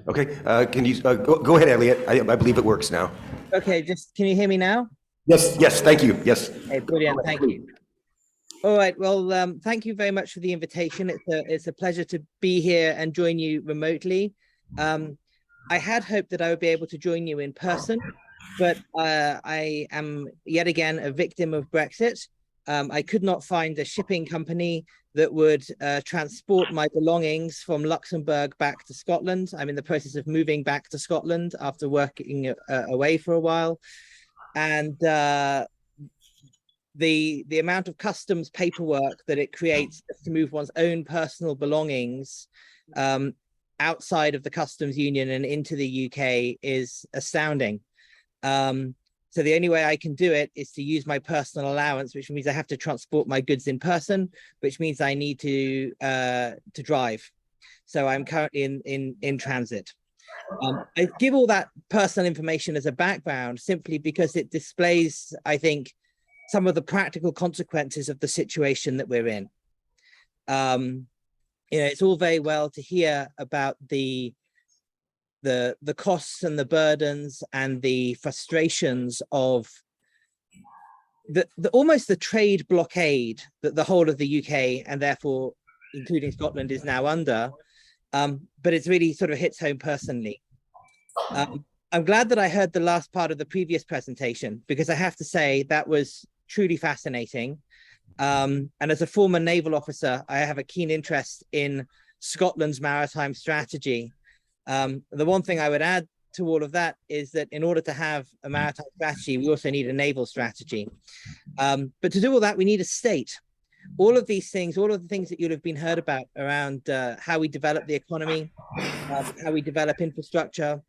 Okay, can you go ahead, Elliot? I believe it works now. Okay, can you hear me now? Yes, thank you. Yes. Okay, brilliant, thank you. All right, well, thank you very much for the invitation. It's a pleasure to be here and join you remotely. I had hoped that I would be able to join you in person, but I am yet again a victim of Brexit. I could not find a shipping company that would transport my belongings from Luxembourg back to Scotland. I'm in the process of moving back to Scotland after working away for a while. And the amount of customs paperwork that it creates to move one's own personal belongings outside of the customs union and into the UK is astounding. So the only way I can do it is to use my personal allowance, which means I have to transport my goods in person, which means I need to drive. So I'm currently in transit. I give all that personal information as a background simply because it displays, I think, some of the practical consequences of the situation that we're in. It's all very well to hear about the costs and the burdens and the frustrations of almost the trade blockade that the whole of the UK and therefore including Scotland is now under, but it's really sort of hits home personally. I'm glad that I heard the last part of the previous presentation because I have to say that was truly fascinating. And as a former naval officer, I have a keen interest in Scotland's maritime strategy. The one thing I would add to all of that is that in order to have a maritime strategy, we also need a naval strategy. But to do all that, we need a state. All of these things, all of the things that you'll have been heard about around how we develop the economy, how we develop infrastructure,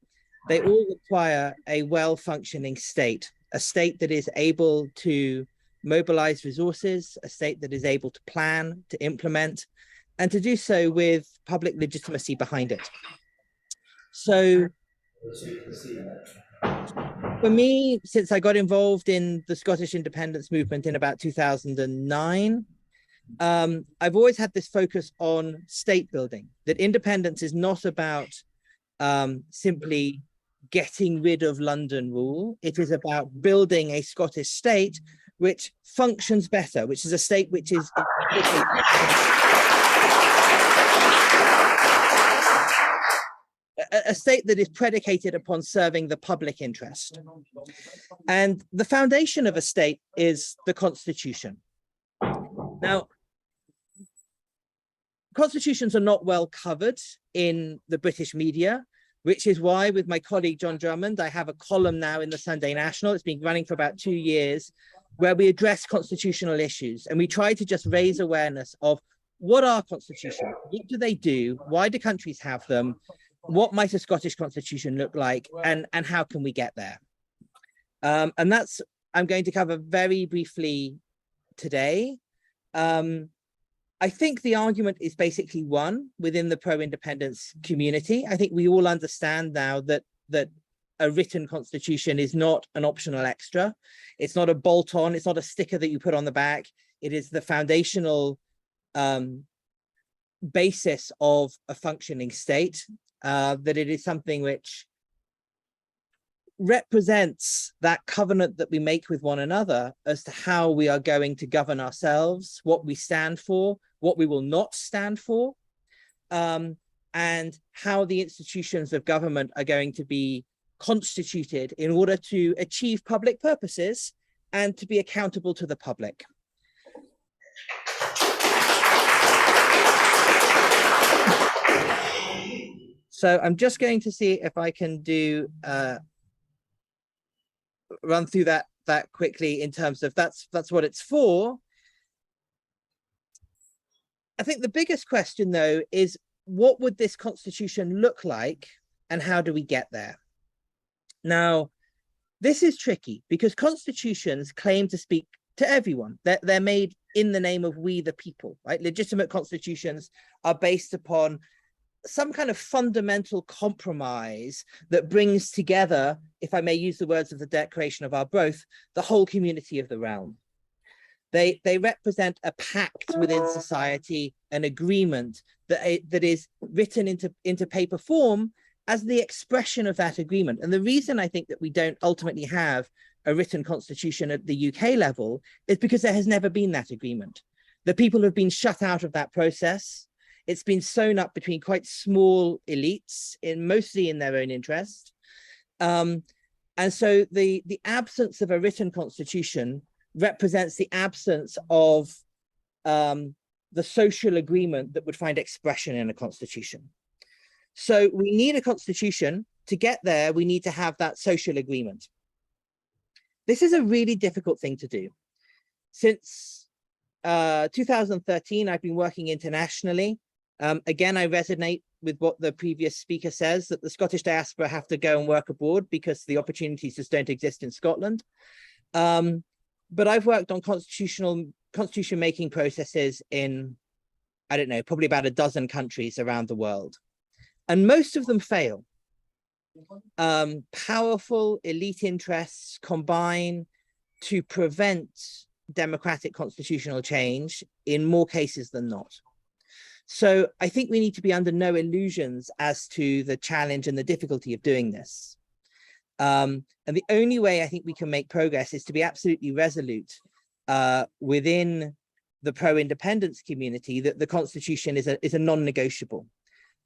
they all require a well-functioning state, a state that is able to mobilize resources, a state that is able to plan, to implement, and to do so with public legitimacy behind it. So for me, since I got involved in the Scottish independence movement in about 2009, I've always had this focus on state building, that independence is not about simply getting rid of London rule. It is about building a Scottish state which functions better, which is a state which is a state that is predicated upon serving the public interest. And the foundation of a state is the Constitution. Now, constitutions are not well covered in the British media, which is why with my colleague John Drummond, I have a column now in the Sunday National. It's been running for about 2 years, where we address constitutional issues. And we try to just raise awareness of what are constitutions? What do they do? Why do countries have them? What might a Scottish constitution look like? And how can we get there? And that's, I'm going to cover very briefly today. I think the argument is basically one within the pro-independence community. I think we all understand now that a written constitution is not an optional extra. It's not a bolt-on. It's not a sticker that you put on the back. It is the foundational basis of a functioning state, that it is something which represents that covenant that we make with one another as to how we are going to govern ourselves, what we stand for, what we will not stand for, and how the institutions of government are going to be constituted in order to achieve public purposes and to be accountable to the public. So I'm just going to see if I can do run through that quickly in terms of that's what it's for. I think the biggest question though is, what would this constitution look like and how do we get there? Now, this is tricky because constitutions claim to speak to everyone. They're made in the name of we the people, right? Legitimate constitutions are based upon some kind of fundamental compromise that brings together, if I may use the words of the Declaration of Arbroath, the whole community of the realm. They represent a pact within society, an agreement that is written into paper form as the expression of that agreement. And the reason I think that we don't ultimately have a written constitution at the UK level is because there has never been that agreement. The people have been shut out of that process. It's been sewn up between quite small elites, mostly in their own interest. And so the absence of a written constitution represents the absence of the social agreement that would find expression in a constitution. So we need a constitution. To get there, we need to have that social agreement. This is a really difficult thing to do. Since 2013, I've been working internationally. Again, I resonate with what the previous speaker says, that the Scottish diaspora have to go and work abroad because the opportunities just don't exist in Scotland. But I've worked on constitution making processes in, I don't know, probably about a dozen countries around the world. And most of them fail. Powerful elite interests combine to prevent democratic constitutional change in more cases than not. So I think we need to be under no illusions as to the challenge and the difficulty of doing this. And the only way I think we can make progress is to be absolutely resolute within the pro-independence community that the Constitution is a non-negotiable.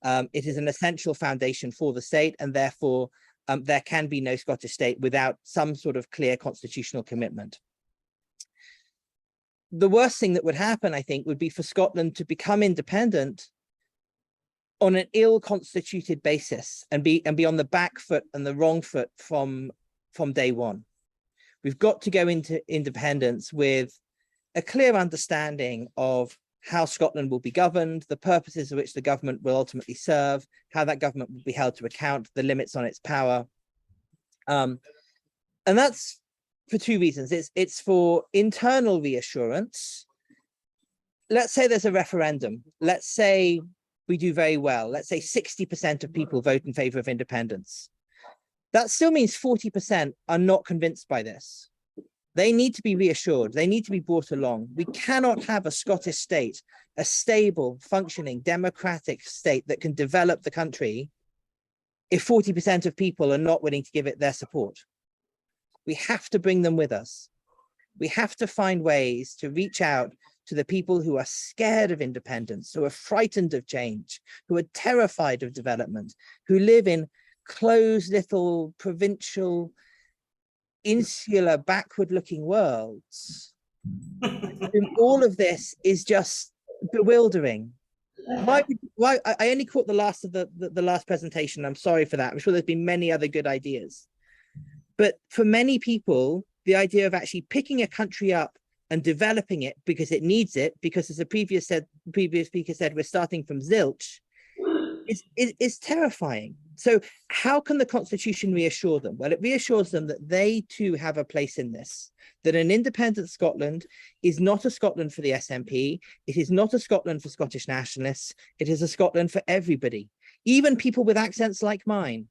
It is an essential foundation for the state, and therefore there can be no Scottish state without some sort of clear constitutional commitment. The worst thing that would happen, I think, would be for Scotland to become independent on an ill-constituted basis and be on the back foot and the wrong foot from day one. We've got to go into independence with a clear understanding of how Scotland will be governed, the purposes of which the government will ultimately serve, how that government will be held to account, the limits on its power. And that's for two reasons. It's for internal reassurance. Let's say there's a referendum. Let's say we do very well. Let's say 60% of people vote in favor of independence. That still means 40% are not convinced by this. They need to be reassured. They need to be brought along. We cannot have a Scottish state, a stable, functioning, democratic state that can develop the country if 40% of people are not willing to give it their support. We have to bring them with us. We have to find ways to reach out to the people who are scared of independence, who are frightened of change, who are terrified of development, who live in closed little provincial, insular, backward-looking worlds. All of this is just bewildering. Why I only caught the last of the last presentation. I'm sorry for that. I'm sure there's been many other good ideas. But for many people, the idea of actually picking a country up and developing it because it needs it, because as the previous speaker said, we're starting from zilch, is terrifying. So how can the Constitution reassure them? Well, it reassures them that they too have a place in this, that an independent Scotland is not a Scotland for the SNP. It is not a Scotland for Scottish nationalists. It is a Scotland for everybody, even people with accents like mine.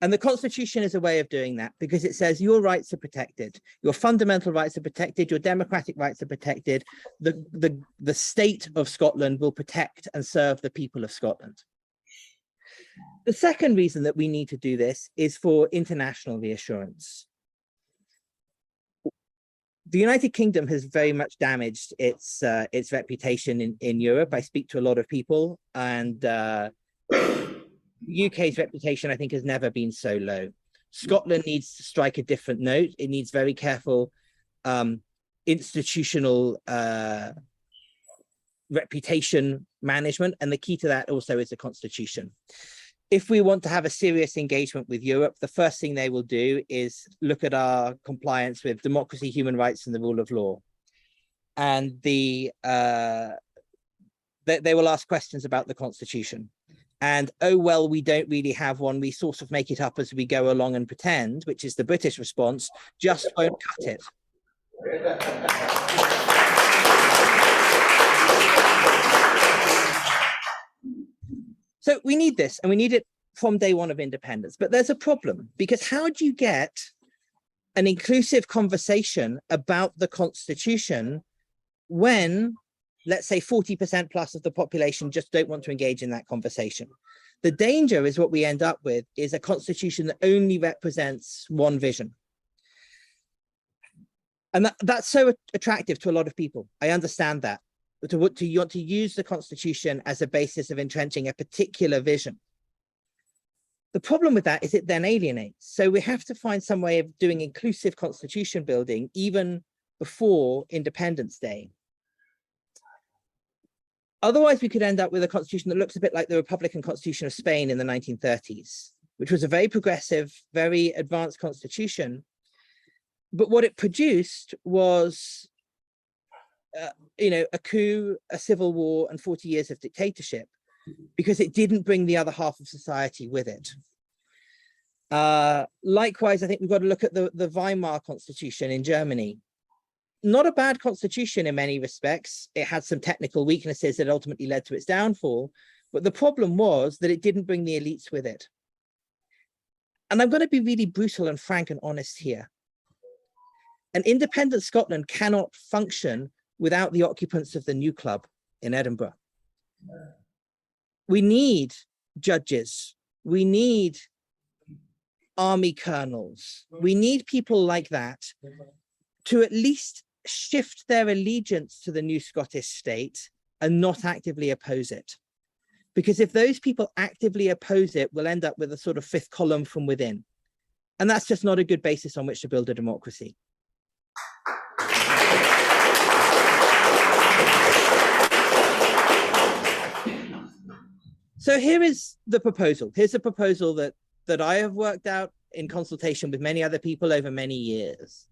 And the Constitution is a way of doing that because it says your rights are protected, your fundamental rights are protected, your democratic rights are protected. The state of Scotland will protect and serve the people of Scotland. The second reason that we need to do this is for international reassurance. The United Kingdom has very much damaged its reputation in Europe. I speak to a lot of people, and UK's reputation, I think, has never been so low. Scotland needs to strike a different note. It needs very careful institutional reputation management, and the key to that also is the Constitution. If we want to have a serious engagement with Europe, the first thing they will do is look at our compliance with democracy, human rights, and the rule of law. And they will ask questions about the Constitution. And, oh, well, we don't really have one. We sort of make it up as we go along and pretend, which is the British response, just won't cut it. So we need this, and we need it from day one of independence. But there's a problem, because how do you get an inclusive conversation about the Constitution when, let's say 40% plus of the population just don't want to engage in that conversation. The danger is what we end up with is a constitution that only represents one vision. And that's so attractive to a lot of people. I understand that. You want to use the constitution as a basis of entrenching a particular vision. The problem with that is it then alienates. So we have to find some way of doing inclusive constitution building even before Independence Day. Otherwise, we could end up with a constitution that looks a bit like the Republican Constitution of Spain in the 1930s, which was a very progressive, very advanced constitution. But what it produced was, a coup, a civil war, and 40 years of dictatorship, because it didn't bring the other half of society with it. Likewise, I think we've got to look at the Weimar Constitution in Germany. Not a bad constitution in many respects. It had some technical weaknesses that ultimately led to its downfall. But the problem was that it didn't bring the elites with it. And I'm going to be really brutal and frank and honest here. An independent Scotland cannot function without the occupants of the New Club in Edinburgh. We need judges. We need army colonels. We need people like that to at least shift their allegiance to the new Scottish state and not actively oppose it. Because if those people actively oppose it, we'll end up with a sort of fifth column from within. And that's just not a good basis on which to build a democracy. So here is the proposal. Here's a proposal that I have worked out in consultation with many other people over many years.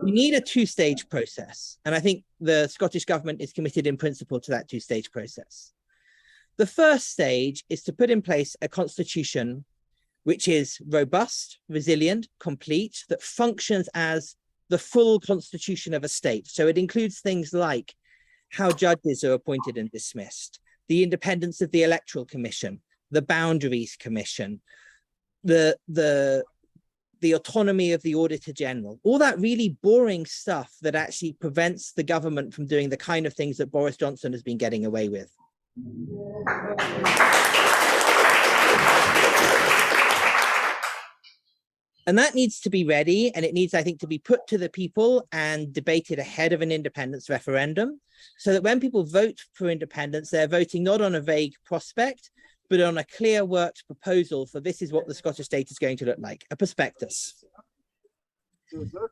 We need a two-stage process. And I think the Scottish government is committed in principle to that two-stage process. The first stage is to put in place a constitution which is robust, resilient, complete, that functions as the full constitution of a state. So it includes things like how judges are appointed and dismissed, the independence of the Electoral Commission, the Boundaries Commission, the autonomy of the Auditor General, all that really boring stuff that actually prevents the government from doing the kind of things that Boris Johnson has been getting away with. And that needs to be ready, and it needs, I think, to be put to the people and debated ahead of an independence referendum, so that when people vote for independence, they're voting not on a vague prospect, but on a clear worked proposal for this is what the Scottish state is going to look like, a prospectus.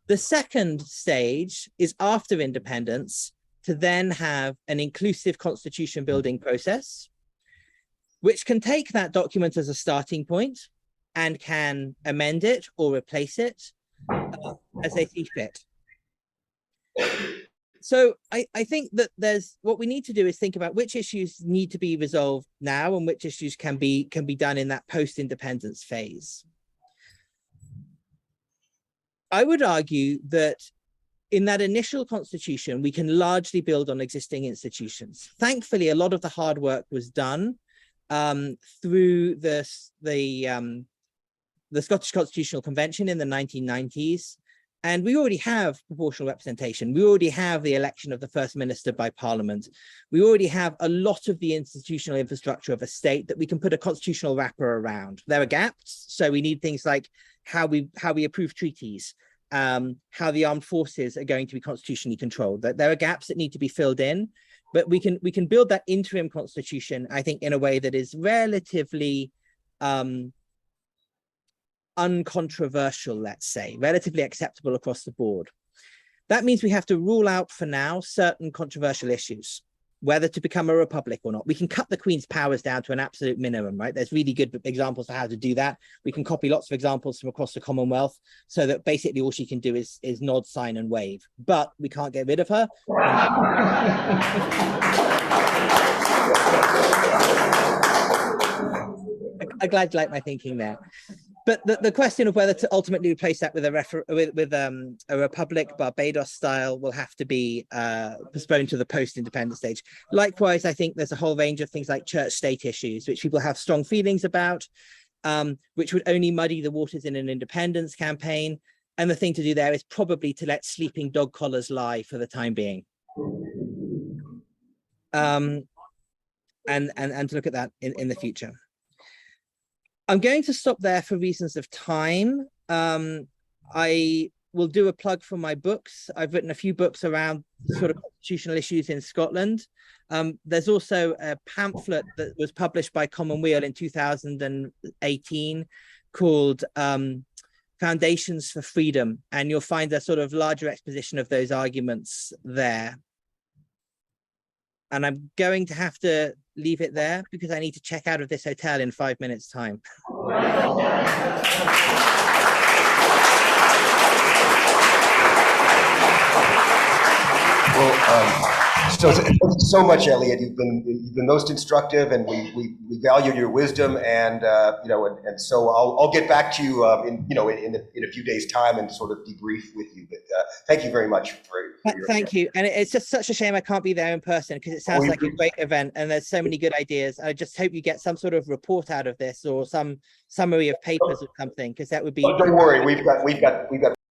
The second stage is after independence to then have an inclusive constitution building process, which can take that document as a starting point and can amend it or replace it as they see fit. So I think that what we need to do is think about which issues need to be resolved now and which issues can be done in that post-independence phase. I would argue that in that initial constitution, we can largely build on existing institutions. Thankfully, a lot of the hard work was done through the Scottish Constitutional Convention in the 1990s. And we already have proportional representation. We already have the election of the First Minister by Parliament. We already have a lot of the institutional infrastructure of a state that we can put a constitutional wrapper around. There are gaps, so we need things like how we approve treaties, how the armed forces are going to be constitutionally controlled. There are gaps that need to be filled in, but we can build that interim constitution, I think, in a way that is relatively uncontroversial, let's say, relatively acceptable across the board. That means we have to rule out for now certain controversial issues, whether to become a republic or not. We can cut the Queen's powers down to an absolute minimum, right? There's really good examples of how to do that. We can copy lots of examples from across the Commonwealth so that basically all she can do is nod, sign and wave, but we can't get rid of her. I'm glad you like my thinking there. But the question of whether to ultimately replace that with a republic, Barbados style, will have to be postponed to the post-independence stage. Likewise, I think there's a whole range of things like church-state issues, which people have strong feelings about, which would only muddy the waters in an independence campaign. And the thing to do there is probably to let sleeping dog collars lie for the time being. and to look at that in the future. I'm going to stop there for reasons of time. I will do a plug for my books. I've written a few books around sort of constitutional issues in Scotland. There's also a pamphlet that was published by Commonweal in 2018 called Foundations for Freedom, and you'll find a sort of larger exposition of those arguments there. And I'm going to have to leave it there because I need to check out of this hotel in 5 minutes' time. So thank you so much, Elliot. You've been most instructive, and we value your wisdom, and and so I'll get back to you in a few days' time and sort of debrief with you. But thank you very much for your Thank you. And it's just such a shame I can't be there in person because it sounds like a great event and there's so many good ideas. I just hope you get some sort of report out of this or some summary of papers or something, because that would be. Oh, don't worry, we've got